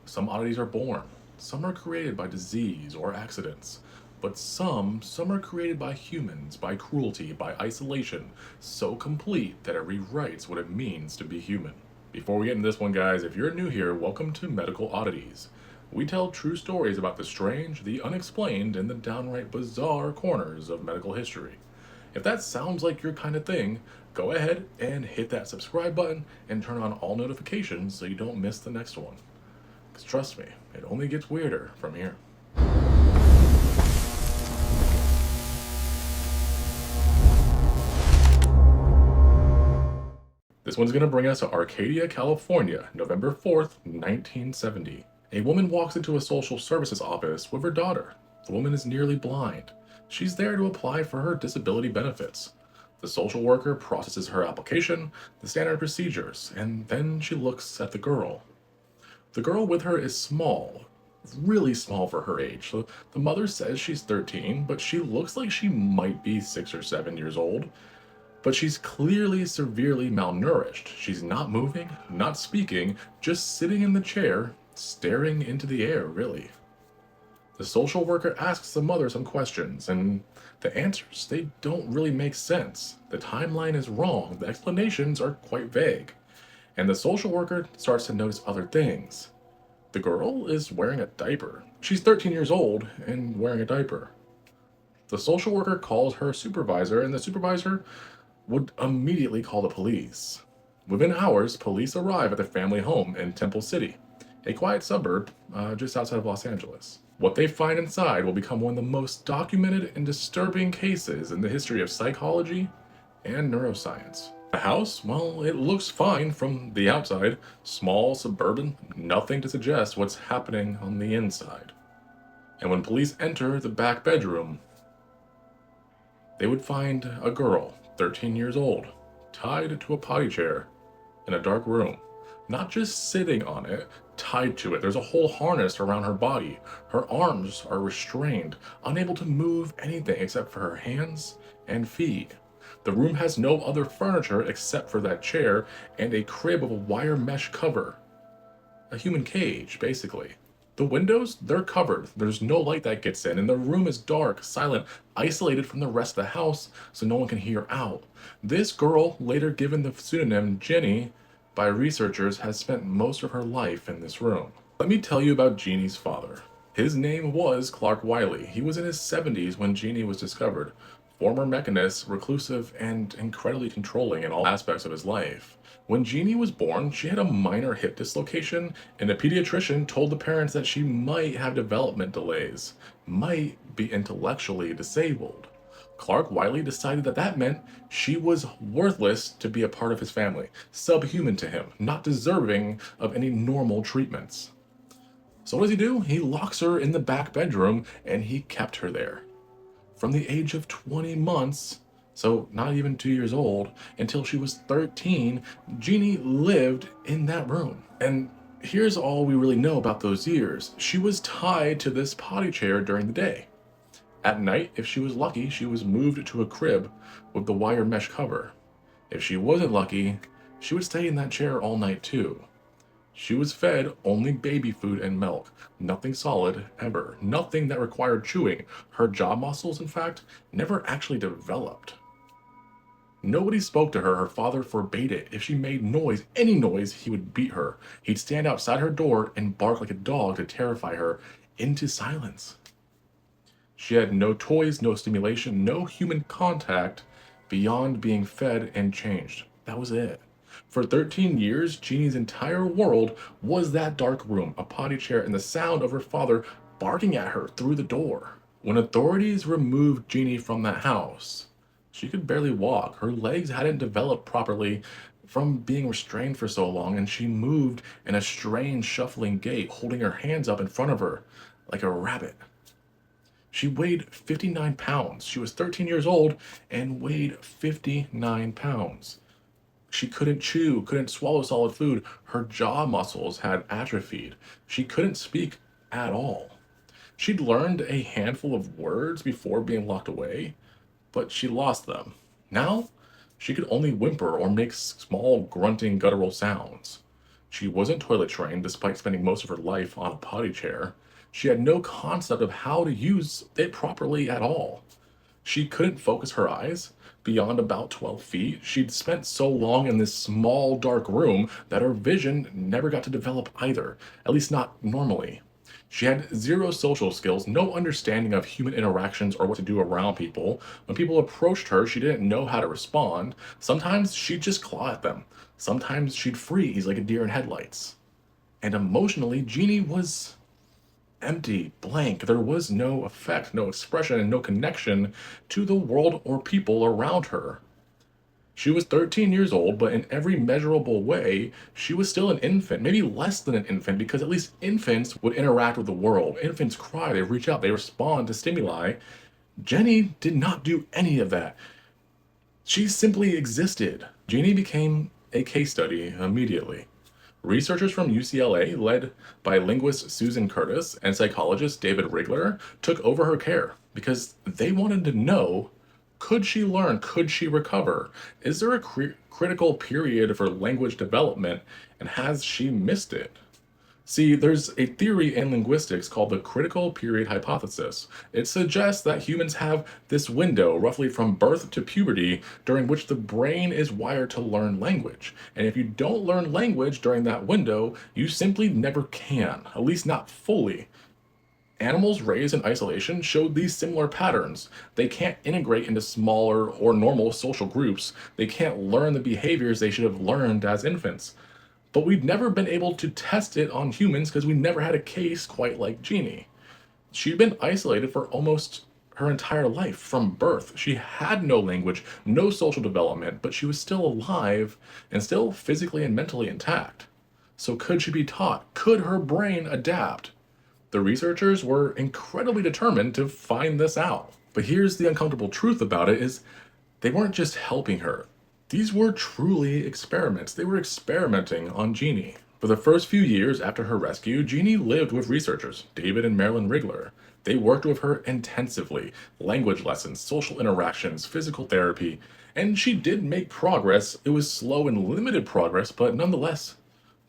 Some oddities are born, some are created by disease or accidents, but some are created by humans, by cruelty, by isolation, so complete that it rewrites what it means to be human. Before we get into this one, guys, if you're new here, welcome to Medical Oddities. We tell true stories about the strange, the unexplained, and the downright bizarre corners of medical history. If that sounds like your kind of thing, go ahead and hit that subscribe button and turn on all notifications so you don't miss the next one. Because trust me, it only gets weirder from here. This one's going to bring us to Arcadia, California, November 4th, 1970. A woman walks into a social services office with her daughter. The woman is nearly blind. She's there to apply for her disability benefits. The social worker processes her application, the standard procedures, and then she looks at the girl. The girl with her is small, really small for her age. So the mother says she's 13, but she looks like she might be 6 or 7 years old. But she's clearly severely malnourished. She's not moving, not speaking, just sitting in the chair, staring into the air, really. The social worker asks the mother some questions, and the answers, they don't really make sense. The timeline is wrong, the explanations are quite vague. And the social worker starts to notice other things. The girl is wearing a diaper. She's 13 years old and wearing a diaper. The social worker calls her supervisor, and the supervisor would immediately call the police. Within hours, police arrive at the family home in Temple City, a quiet suburb just outside of Los Angeles. What they find inside will become one of the most documented and disturbing cases in the history of psychology and neuroscience. The house, well, it looks fine from the outside. Small, suburban, nothing to suggest what's happening on the inside. And when police enter the back bedroom, they would find a girl, 13 years old, tied to a potty chair in a dark room. Not just sitting on it, tied to it. There's a whole harness around her body. Her arms are restrained, unable to move anything except for her hands and feet. The room has no other furniture except for that chair and a crib with a wire mesh cover. A human cage, basically. The windows, they're covered. There's no light that gets in, and the room is dark, silent, isolated from the rest of the house so no one can hear out. This girl, later given the pseudonym Genie by researchers, has spent most of her life in this room. Let me tell you about Genie's father. His name was Clark Wiley. He was in his 70s when Genie was discovered. Former mechanist, reclusive, and incredibly controlling in all aspects of his life. When Genie was born, she had a minor hip dislocation, and a pediatrician told the parents that she might have development delays, might be intellectually disabled. Clark Wiley decided that that meant she was worthless to be a part of his family, subhuman to him, not deserving of any normal treatments. So what does he do? He locks her in the back bedroom, and he kept her there. From the age of 20 months, so not even 2 years old, until she was 13, Genie lived in that room. And here's all we really know about those years. She was tied to this potty chair during the day. At night, if she was lucky, she was moved to a crib with the wire mesh cover. If she wasn't lucky, she would stay in that chair all night too. She was fed only baby food and milk, nothing solid ever, nothing that required chewing. Her jaw muscles, in fact, never actually developed. Nobody spoke to her. Her father forbade it. If she made noise, any noise, he would beat her. He'd stand outside her door and bark like a dog to terrify her into silence. She had no toys, no stimulation, no human contact beyond being fed and changed. That was it. For 13 years, Genie's entire world was that dark room, a potty chair, and the sound of her father barking at her through the door. When authorities removed Genie from that house, she could barely walk. Her legs hadn't developed properly from being restrained for so long, and she moved in a strange shuffling gait, holding her hands up in front of her like a rabbit. She weighed 59 pounds. She was 13 years old and weighed 59 pounds. She couldn't chew, couldn't swallow solid food. Her jaw muscles had atrophied. She couldn't speak at all. She'd learned a handful of words before being locked away, but she lost them. Now, she could only whimper or make small grunting guttural sounds. She wasn't toilet trained despite spending most of her life on a potty chair. She had no concept of how to use it properly at all. She couldn't focus her eyes beyond about 12 feet. She'd spent so long in this small, dark room that her vision never got to develop either, at least not normally. She had zero social skills, no understanding of human interactions or what to do around people. When people approached her, she didn't know how to respond. Sometimes she'd just claw at them. Sometimes she'd freeze like a deer in headlights. And emotionally, Genie was empty, blank. There was no effect, no expression, and no connection to the world or people around her. She was 13 years old, but in every measurable way, she was still an infant, maybe less than an infant, because at least infants would interact with the world. Infants cry, they reach out, they respond to stimuli. Jenny did not do any of that. She simply existed. Jeannie became a case study immediately. Researchers from UCLA, led by linguist Susan Curtis and psychologist David Rigler, took over her care because they wanted to know, could she learn? Could she recover? Is there a critical period for language development, and has she missed it? See, there's a theory in linguistics called the critical period hypothesis. It suggests that humans have this window, roughly from birth to puberty, during which the brain is wired to learn language. And if you don't learn language during that window, you simply never can, at least not fully. Animals raised in isolation showed these similar patterns. They can't integrate into smaller or normal social groups. They can't learn the behaviors they should have learned as infants. But we've never been able to test it on humans because we never had a case quite like Jeannie. She'd been isolated for almost her entire life from birth. She had no language, no social development, but she was still alive and still physically and mentally intact. So could she be taught? Could her brain adapt? The researchers were incredibly determined to find this out. But here's the uncomfortable truth about it is they weren't just helping her. These were truly experiments. They were experimenting on Jeannie. For the first few years after her rescue, Jeannie lived with researchers, David and Marilyn Rigler. They worked with her intensively, language lessons, social interactions, physical therapy, and she did make progress. It was slow and limited progress, but nonetheless,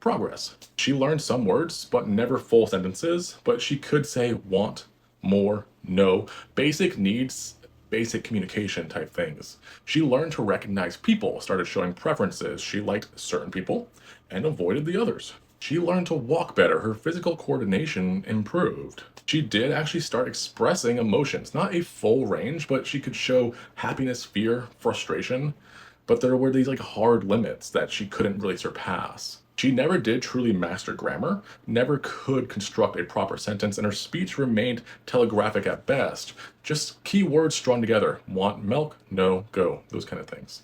progress. She learned some words, but never full sentences, but she could say want, more, no, basic needs, basic communication type things. She learned to recognize people, started showing preferences. She liked certain people and avoided the others. She learned to walk better. Her physical coordination improved. She did actually start expressing emotions, not a full range, but she could show happiness, fear, frustration. But there were these like hard limits that she couldn't really surpass. She never did truly master grammar, never could construct a proper sentence, and her speech remained telegraphic at best. Just key words strung together. Want milk? No, go. Those kind of things.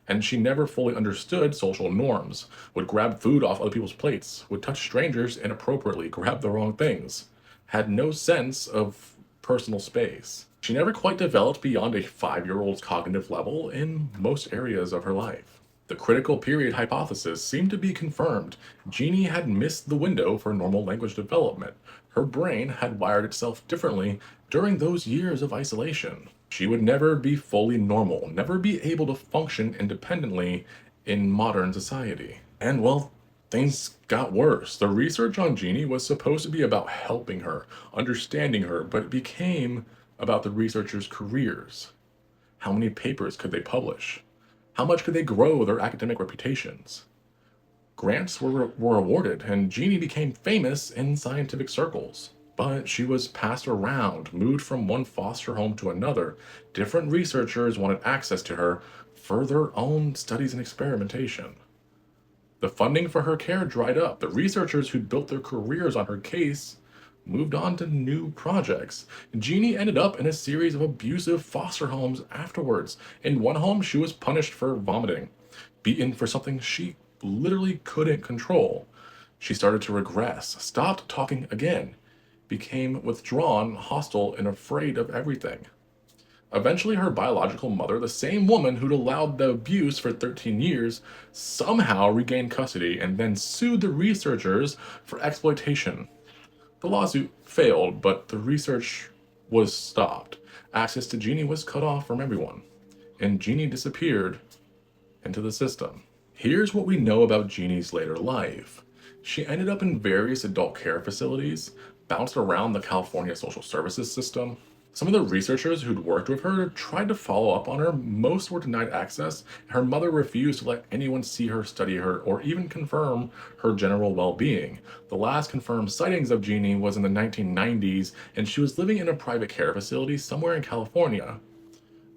And she never fully understood social norms, would grab food off other people's plates, would touch strangers inappropriately, grab the wrong things, had no sense of personal space. She never quite developed beyond a 5-year-old's cognitive level in most areas of her life. The critical period hypothesis seemed to be confirmed. Jeannie had missed the window for normal language development. Her brain had wired itself differently during those years of isolation. She would never be fully normal, never be able to function independently in modern society. And well, things got worse. The research on Jeannie was supposed to be about helping her, understanding her, but it became about the researchers' careers. How many papers could they publish? How much could they grow their academic reputations? Grants were awarded, and Jeannie became famous in scientific circles. But she was passed around, moved from one foster home to another. Different researchers wanted access to her for their own studies and experimentation. The funding for her care dried up. The researchers who'd built their careers on her case moved on to new projects. Jeannie ended up in a series of abusive foster homes afterwards. In one home, she was punished for vomiting, beaten for something she literally couldn't control. She started to regress, stopped talking again, became withdrawn, hostile, and afraid of everything. Eventually, her biological mother, the same woman who'd allowed the abuse for 13 years, somehow regained custody and then sued the researchers for exploitation. The lawsuit failed, but the research was stopped. Access to Genie was cut off from everyone, and Genie disappeared into the system. Here's what we know about Jeannie's later life. She ended up in various adult care facilities, bounced around the California social services system. Some of the researchers who'd worked with her tried to follow up on her. Most were denied access. Her mother refused to let anyone see her, study her, or even confirm her general well being. The last confirmed sightings of Jeannie was in the 1990s, and she was living in a private care facility somewhere in California.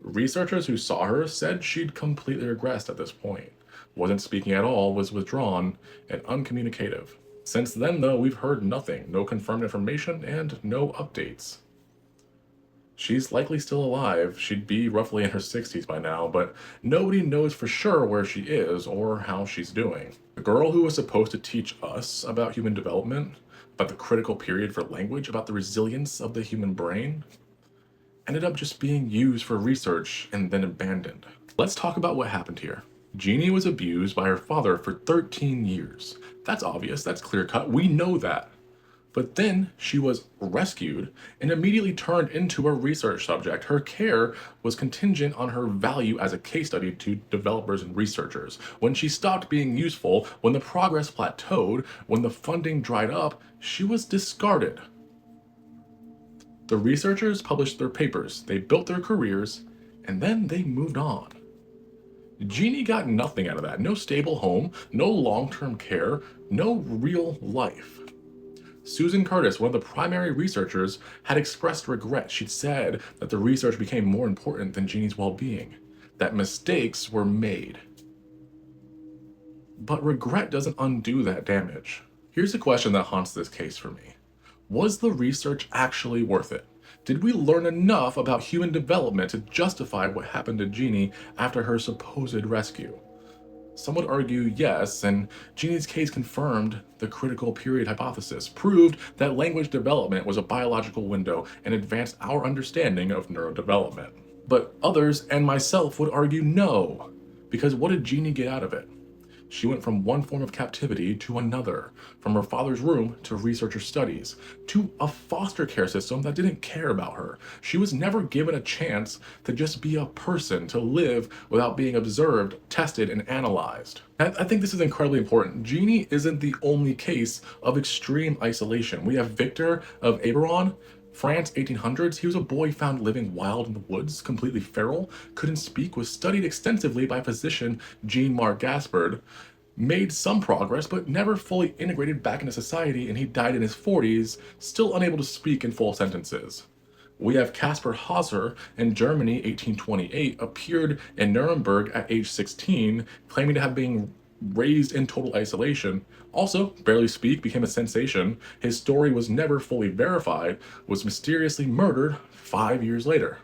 Researchers who saw her said she'd completely regressed at this point, wasn't speaking at all, was withdrawn, and uncommunicative. Since then, though, we've heard nothing, no confirmed information, and no updates. She's likely still alive. She'd be roughly in her 60s by now, but nobody knows for sure where she is or how she's doing. The girl who was supposed to teach us about human development, about the critical period for language, about the resilience of the human brain, ended up just being used for research and then abandoned. Let's talk about what happened here. Jeannie was abused by her father for 13 years. That's obvious, that's clear cut, we know that. But then she was rescued and immediately turned into a research subject. Her care was contingent on her value as a case study to developers and researchers. When she stopped being useful, when the progress plateaued, when the funding dried up, she was discarded. The researchers published their papers, they built their careers, and then they moved on. Jeannie got nothing out of that. No stable home, no long-term care, no real life. Susan Curtis, one of the primary researchers, had expressed regret. She'd said that the research became more important than Jeannie's well-being, that mistakes were made. But regret doesn't undo that damage. Here's a question that haunts this case for me. Was the research actually worth it? Did we learn enough about human development to justify what happened to Jeannie after her supposed rescue? Some would argue yes, and Jeannie's case confirmed the critical period hypothesis, proved that language development was a biological window and advanced our understanding of neurodevelopment. But others, and myself, would argue no, because what did Jeannie get out of it? She went from one form of captivity to another, from her father's room to researcher studies, to a foster care system that didn't care about her. She was never given a chance to just be a person, to live without being observed, tested, and analyzed. I think this is incredibly important. Jeannie isn't the only case of extreme isolation. We have Victor of Eberron, France, 1800s. He was a boy found living wild in the woods, completely feral, couldn't speak, was studied extensively by physician Jean-Marc Gaspard, made some progress, but never fully integrated back into society, and he died in his 40s, still unable to speak in full sentences. We have Caspar Hauser in Germany, 1828, appeared in Nuremberg at age 16, claiming to have been raised in total isolation. Also, barely speak, became a sensation. His story was never fully verified, was mysteriously murdered 5 years later.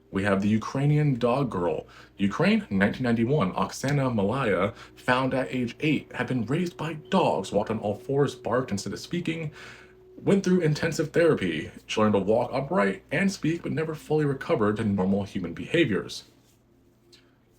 We have the Ukrainian dog girl. Ukraine, 1991, Oksana Malaya, found at age 8, had been raised by dogs, walked on all fours, barked instead of speaking, went through intensive therapy. She learned to walk upright and speak, but never fully recovered to normal human behaviors.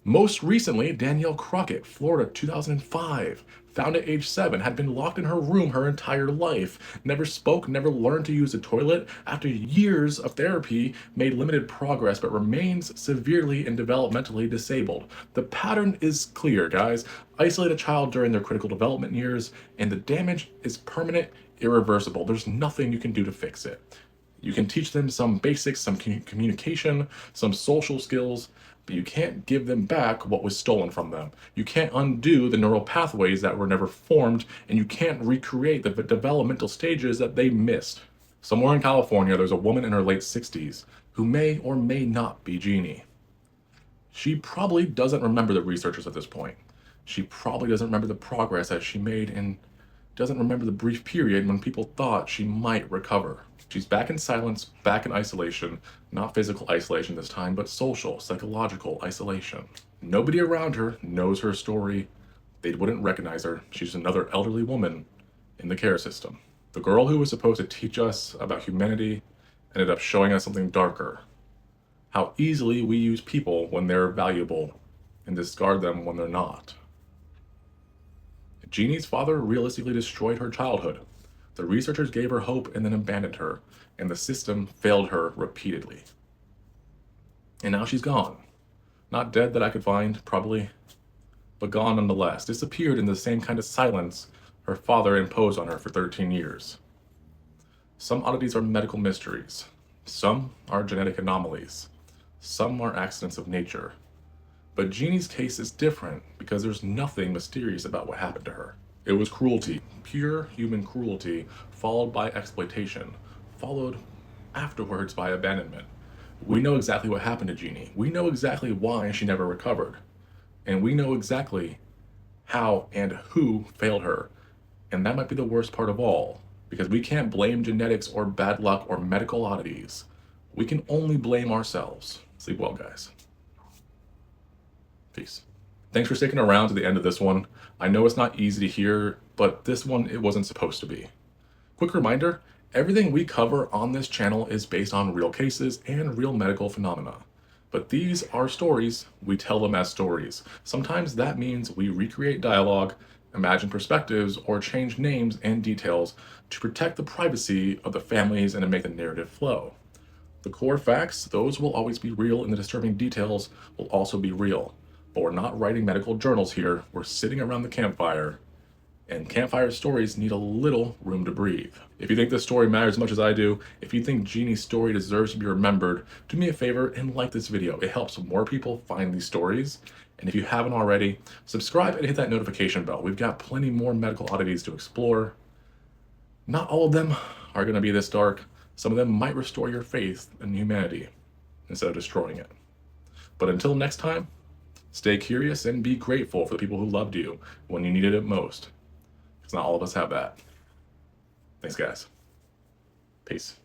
Most recently, Danielle Crockett, Florida, 2005, found at age 7, had been locked in her room her entire life, never spoke, never learned to use a toilet, after years of therapy, made limited progress, but remains severely and developmentally disabled. The pattern is clear, guys. Isolate a child during their critical development years, and the damage is permanent, irreversible. There's nothing you can do to fix it. You can teach them some basics, some communication, some social skills, but you can't give them back what was stolen from them. You can't undo the neural pathways that were never formed, and you can't recreate the developmental stages that they missed. Somewhere in California, there's a woman in her late 60s who may or may not be Jeannie. She probably doesn't remember the researchers at this point. She probably doesn't remember the progress that she made, and doesn't remember the brief period when people thought she might recover. She's back in silence, back in isolation, not physical isolation this time, but social, psychological isolation. Nobody around her knows her story. They wouldn't recognize her. She's another elderly woman in the care system. The girl who was supposed to teach us about humanity ended up showing us something darker. How easily we use people when they're valuable and discard them when they're not. Jeannie's father realistically destroyed her childhood. The researchers gave her hope and then abandoned her, and the system failed her repeatedly. And now she's gone. Not dead that I could find, probably but gone nonetheless, disappeared in the same kind of silence her father imposed on her for 13 years. Some oddities are medical mysteries. Some are genetic anomalies. Some are accidents of nature. But Genie's case is different because there's nothing mysterious about what happened to her. It was cruelty, pure human cruelty, followed by exploitation, followed afterwards by abandonment. We know exactly what happened to Genie. We know exactly why she never recovered. And we know exactly how and who failed her. And that might be the worst part of all, because we can't blame genetics or bad luck or medical oddities. We can only blame ourselves. Sleep well, guys. Peace. Thanks for sticking around to the end of this one. I know it's not easy to hear, but this one, it wasn't supposed to be. Quick reminder, everything we cover on this channel is based on real cases and real medical phenomena. But these are stories, we tell them as stories. Sometimes that means we recreate dialogue, imagine perspectives, or change names and details to protect the privacy of the families and to make the narrative flow. The core facts, those will always be real, and the disturbing details will also be real. But we're not writing medical journals here, we're sitting around the campfire, and campfire stories need a little room to breathe. If you think this story matters as much as I do, if you think Genie's story deserves to be remembered, do me a favor and like this video. It helps more people find these stories. And if you haven't already, subscribe and hit that notification bell. We've got plenty more medical oddities to explore. Not all of them are going to be this dark. Some of them might restore your faith in humanity instead of destroying it. But until next time, stay curious and be grateful for the people who loved you when you needed it most. Because not all of us have that. Thanks, guys. Peace.